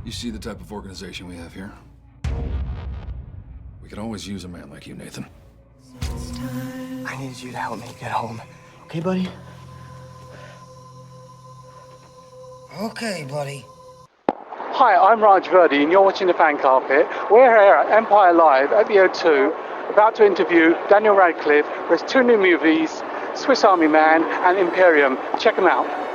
You see the type of organization we have here? We could always use a man like you, Nathan. I need you to help me get home. Okay, buddy? Okay, buddy. Hi, I'm Raj Verdi, and you're watching The Fan Carpet. We're here at Empire Live at the O2, about to interview Daniel Radcliffe with two new movies, Swiss Army Man and Imperium. Check them out.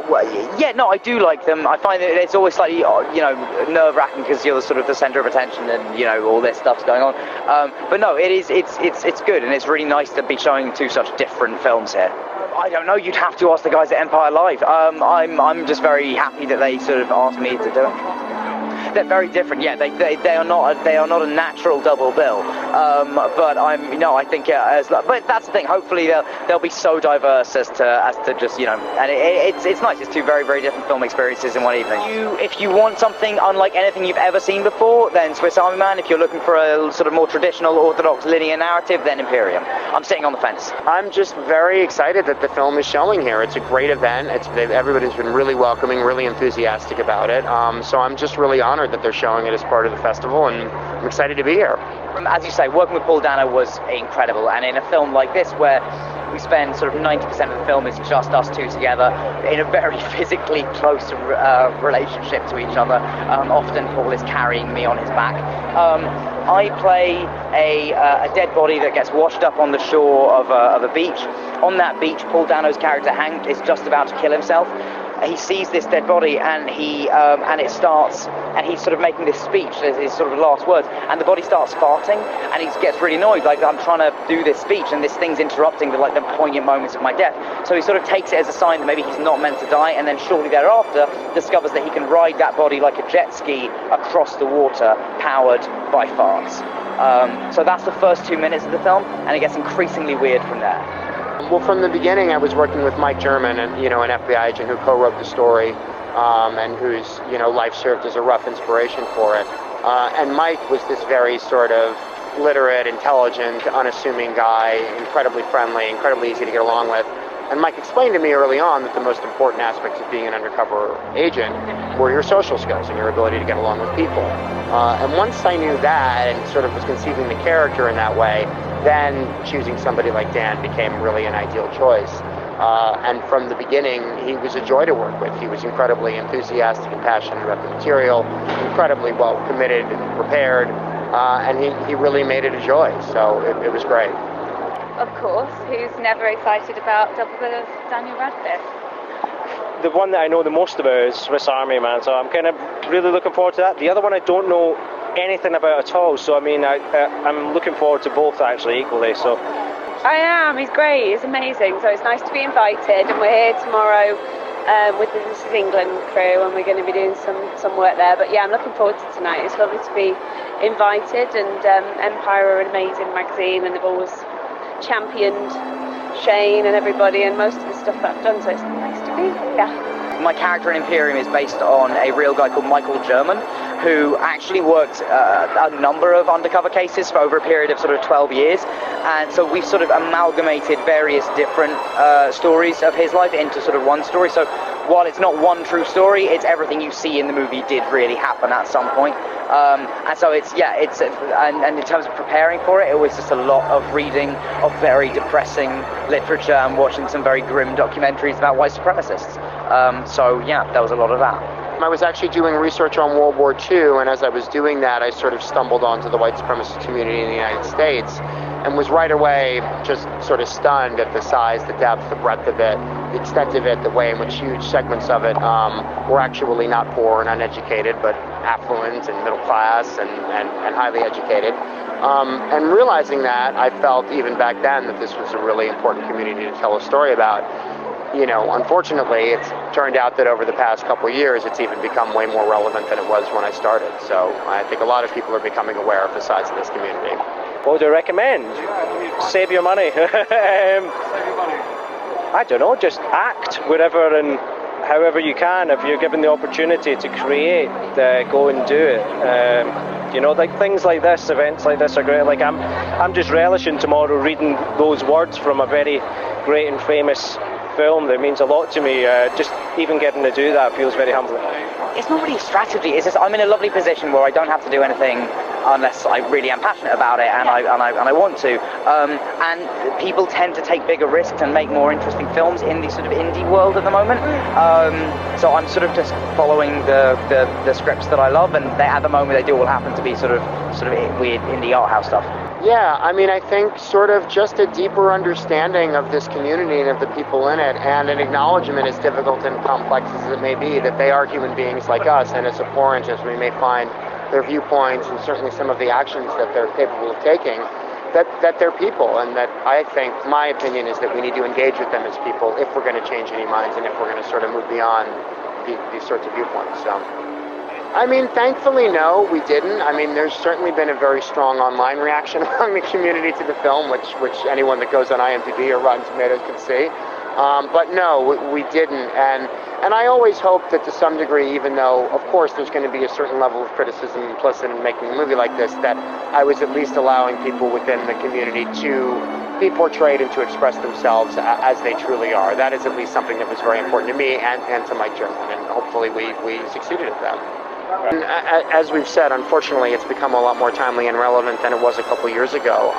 Well, yeah, no, I do like them. I find that it's always slightly, nerve-wracking because you're sort of the centre of attention and, all this stuff's going on. But no, it's good, and it's really nice to be showing two such different films here. I don't know. You'd have to ask the guys at Empire Live. I'm just very happy that they sort of asked me to do it. They're very different. Yeah, they are not a natural double bill. But I think but that's the thing. Hopefully they'll be so diverse as to just and it's nice. It's two very, very different film experiences in one evening. If you want something unlike anything you've ever seen before, then Swiss Army Man. If you're looking for a sort of more traditional, orthodox, linear narrative, then Imperium. I'm sitting on the fence. I'm just very excited that the film is showing here. It's a great event. Everybody's been really welcoming, really enthusiastic about it. So I'm just really honored that they're showing it as part of the festival, and I'm excited to be here. As you say, working with Paul Dano was incredible, and in a film like this where we spend sort of 90% of the film is just us two together in a very physically close relationship to each other. Often Paul is carrying me on his back. I play a dead body that gets washed up on the shore of a beach. On that beach, Paul Dano's character Hank is just about to kill himself. He sees this dead body and he's sort of making this speech as his sort of last words, and the body starts farting and he gets really annoyed, like, I'm trying to do this speech and this thing's interrupting the poignant moments of my death. So he sort of takes it as a sign that maybe he's not meant to die, and then shortly thereafter discovers that he can ride that body like a jet ski across the water powered by farts. So that's the first 2 minutes of the film, and it gets increasingly weird from there. Well, from the beginning, I was working with Mike German, and an FBI agent who co-wrote the story, and whose life served as a rough inspiration for it. And Mike was this very sort of literate, intelligent, unassuming guy, incredibly friendly, incredibly easy to get along with. And Mike explained to me early on that the most important aspects of being an undercover agent were your social skills and your ability to get along with people. And once I knew that and sort of was conceiving the character in that way, then choosing somebody like Dan became really an ideal choice. And from the beginning, he was a joy to work with. He was incredibly enthusiastic and passionate about the material, incredibly well committed and prepared, and he really made it a joy. So it was great. Of course, who's never excited about Double Bill of Daniel Radcliffe? The one that I know the most about is Swiss Army Man, so I'm kind of really looking forward to that. The other one I don't know anything about at all, so I'm looking forward to both actually equally. So I am. He's great. He's amazing. So it's nice to be invited, and we're here tomorrow with the This Is England crew, and we're going to be doing some work there. But yeah, I'm looking forward to tonight. It's lovely to be invited, and Empire are an amazing magazine, and they've always championed Shane and everybody and most of the stuff that I've done, so it's nice to be here. My character in Imperium is based on a real guy called Michael German, who actually worked a number of undercover cases for over a period of sort of 12 years. And so we've sort of amalgamated various different stories of his life into sort of one story. So while it's not one true story, it's everything you see in the movie did really happen at some point. And so and in terms of preparing for it, it was just a lot of reading of very depressing literature and watching some very grim documentaries about white supremacists. So yeah, there was a lot of that. I was actually doing research on World War II, and as I was doing that, I sort of stumbled onto the white supremacist community in the United States, and was right away just sort of stunned at the size, the depth, the breadth of it, the extent of it, the way in which huge segments of it were actually not poor and uneducated, but affluent and middle class and highly educated. And realizing that, I felt even back then that this was a really important community to tell a story about. Unfortunately, it's turned out that over the past couple of years, it's even become way more relevant than it was when I started. So I think a lot of people are becoming aware of the size of this community. What would I recommend? Save your money. I don't know, just act wherever and however you can. If you're given the opportunity to create, go and do it. Like things like this, events like this are great. Like I'm just relishing tomorrow reading those words from a very great and famous film that means a lot to me. Just even getting to do that feels very humbling. It's not really a strategy. It's just I'm in a lovely position where I don't have to do anything unless I really am passionate about it and I want to. And people tend to take bigger risks and make more interesting films in the sort of indie world at the moment. So I'm sort of just following the scripts that I love, and at the moment they do all happen to be sort of weird indie art house stuff. Yeah, I mean, I think sort of just a deeper understanding of this community and of the people in it, and an acknowledgement, as difficult and complex as it may be, that they are human beings like us, and as abhorrent as we may find their viewpoints and certainly some of the actions that they're capable of taking, that they're people, and that I think, my opinion is that we need to engage with them as people if we're going to change any minds and if we're going to sort of move beyond these sorts of viewpoints. So, I mean, thankfully, no, we didn't. I mean, there's certainly been a very strong online reaction among the community to the film, which anyone that goes on IMDb or Rotten Tomatoes can see. But no, we didn't. And I always hope that to some degree, even though, of course, there's going to be a certain level of criticism implicit in making a movie like this, that I was at least allowing people within the community to be portrayed and to express themselves as they truly are. That is at least something that was very important to me and to Mike German, and hopefully we succeeded at that. And as we've said, unfortunately, it's become a lot more timely and relevant than it was a couple years ago.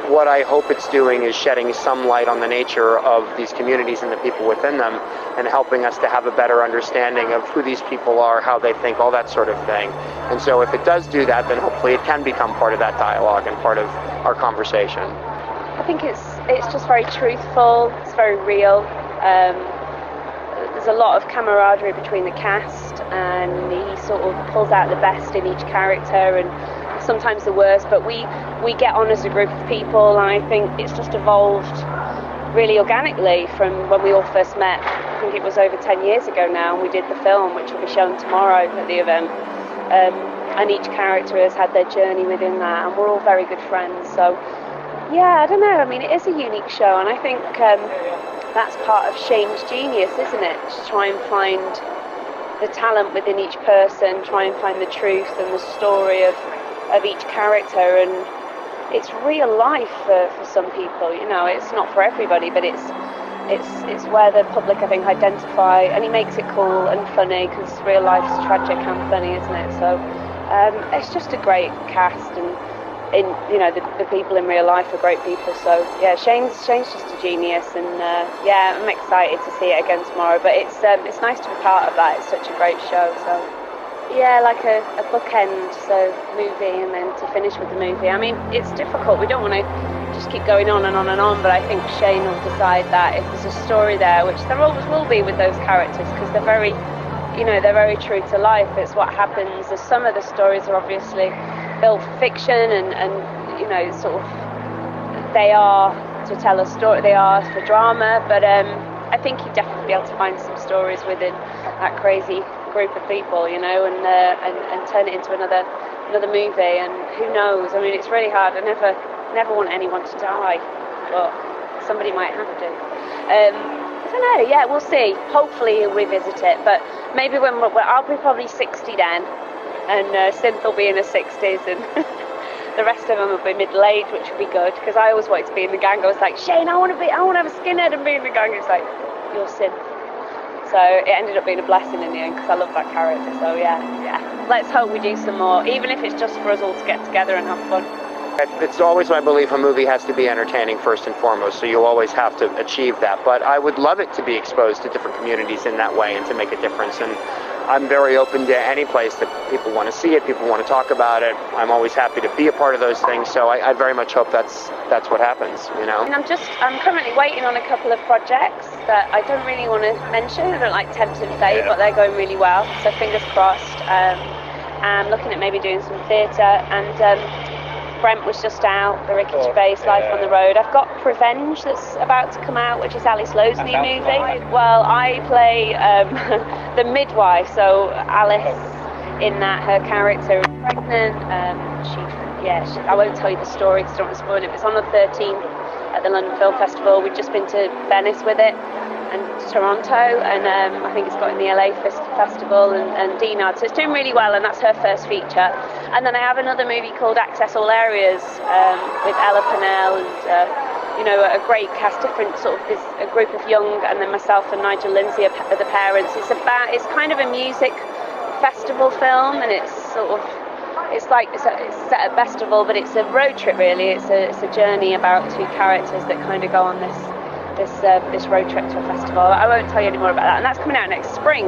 What I hope it's doing is shedding some light on the nature of these communities and the people within them, and helping us to have a better understanding of who these people are, how they think, all that sort of thing. And so if it does do that, then hopefully it can become part of that dialogue and part of our conversation. I think it's just very truthful, it's very real. There's a lot of camaraderie between the cast, and he sort of pulls out the best in each character and sometimes the worst, but we get on as a group of people, and I think it's just evolved really organically from when we all first met. I think it was over 10 years ago now, and we did the film, which will be shown tomorrow at the event. And each character has had their journey within that, and we're all very good friends. So yeah, I don't know, I mean, it is a unique show, and I think that's part of Shane's genius, isn't it? To try and find the talent within each person, try and find the truth and the story of each character, and it's real life for some people, you know. It's not for everybody, but it's where the public, I think, identify, and he makes it cool and funny, because real life's tragic and funny, isn't it? So it's just a great cast, and the people in real life are great people. So yeah, Shane's just a genius, and yeah, I'm excited to see it again tomorrow. But it's nice to be part of that. It's such a great show. So yeah, like a bookend, so movie, and then to finish with the movie. I mean, it's difficult. We don't want to just keep going on and on and on, but I think Shane will decide that if there's a story there, which there always will be with those characters, because they're very true to life. It's what happens. As some of the stories are obviously built for fiction, and sort of they are to tell a story, they are for drama, but I think you'd definitely be able to find some stories within that crazy group of people, and turn it into another movie. And who knows? I mean, it's really hard. I never want anyone to die, but somebody might have to. I don't know. Yeah, we'll see. Hopefully he'll revisit it, but maybe when I'll be probably 60 then, and Synth will be in her 60s, and the rest of them will be middle-aged, which will be good, because I always wanted to be in the gang. I was like, Shane, I want to have a skinhead and be in the gang. It's like, you're Synth. So it ended up being a blessing in the end, because I love that character. So yeah. Let's hope we do some more, even if it's just for us all to get together and have fun. It's always my belief a movie has to be entertaining first and foremost, so you always have to achieve that. But I would love it to be exposed to different communities in that way and to make a difference. And I'm very open to any place that people want to see it, people want to talk about it. I'm always happy to be a part of those things, so I very much hope that's what happens, And I'm currently waiting on a couple of projects that I don't really want to mention. I don't like tempting fate, but they're going really well, so fingers crossed. I'm looking at maybe doing some theatre, and Brent was just out, the Ricky Gervais Life on the Road. I've got Revenge that's about to come out, which is Alice Lowe's new movie. Well, I play the midwife, so Alice, in that her character is pregnant. I won't tell you the story because I don't want to spoil it. It's on the 13th at the London Film Festival. We've just been to Venice with it, and Toronto, and I think it's got in the LA Festival and Dinard, so it's doing really well, and that's her first feature. And then I have another movie called Access All Areas with Ella Purnell and you know, a great cast, different sort of a group of young, and then myself and Nigel Lindsay are the parents. It's kind of a music festival film, and it's set at a festival, but it's a road trip really. It's a journey about two characters that kind of go on this road trip to a festival. I won't tell you any more about that, and that's coming out next spring.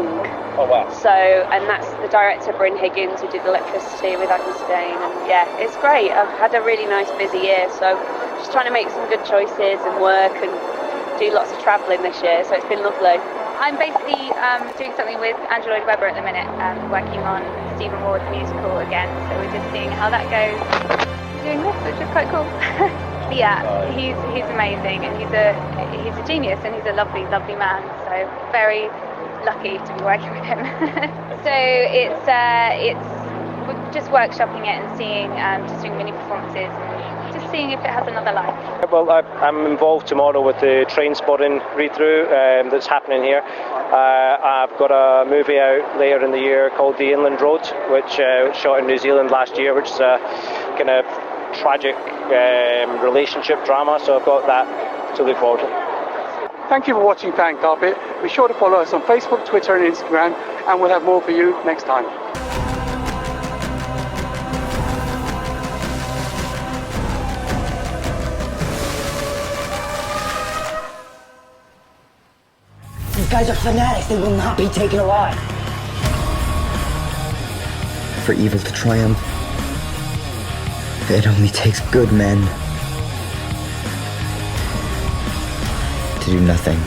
Oh wow. So, and that's the director Bryn Higgins, who did Electricity with Agnes Dane, and yeah, it's great. I've had a really nice busy year, so just trying to make some good choices and work and do lots of travelling this year, so it's been lovely. I'm basically doing something with Andrew Lloyd Webber at the minute, working on Stephen Ward musical again, so we're just seeing how that goes. Doing this, which is quite cool. Yeah, he's amazing, and he's a genius, and he's a lovely, lovely man, so very lucky to be working with him. So it's we're just workshopping it and seeing, just doing mini performances, and just seeing if it has another life. Well, I'm involved tomorrow with the Trainspotting read-through that's happening here. I've got a movie out later in the year called The Inland Road, which was shot in New Zealand last year, which is a kind of tragic relationship drama, so I've got that to look forward to. Thank you for watching Fan Carpet. Be sure to follow us on Facebook, Twitter and Instagram, and we'll have more for you next time. These guys are fanatics. They will not be taken alive. For evil to triumph, it only takes good men to do nothing.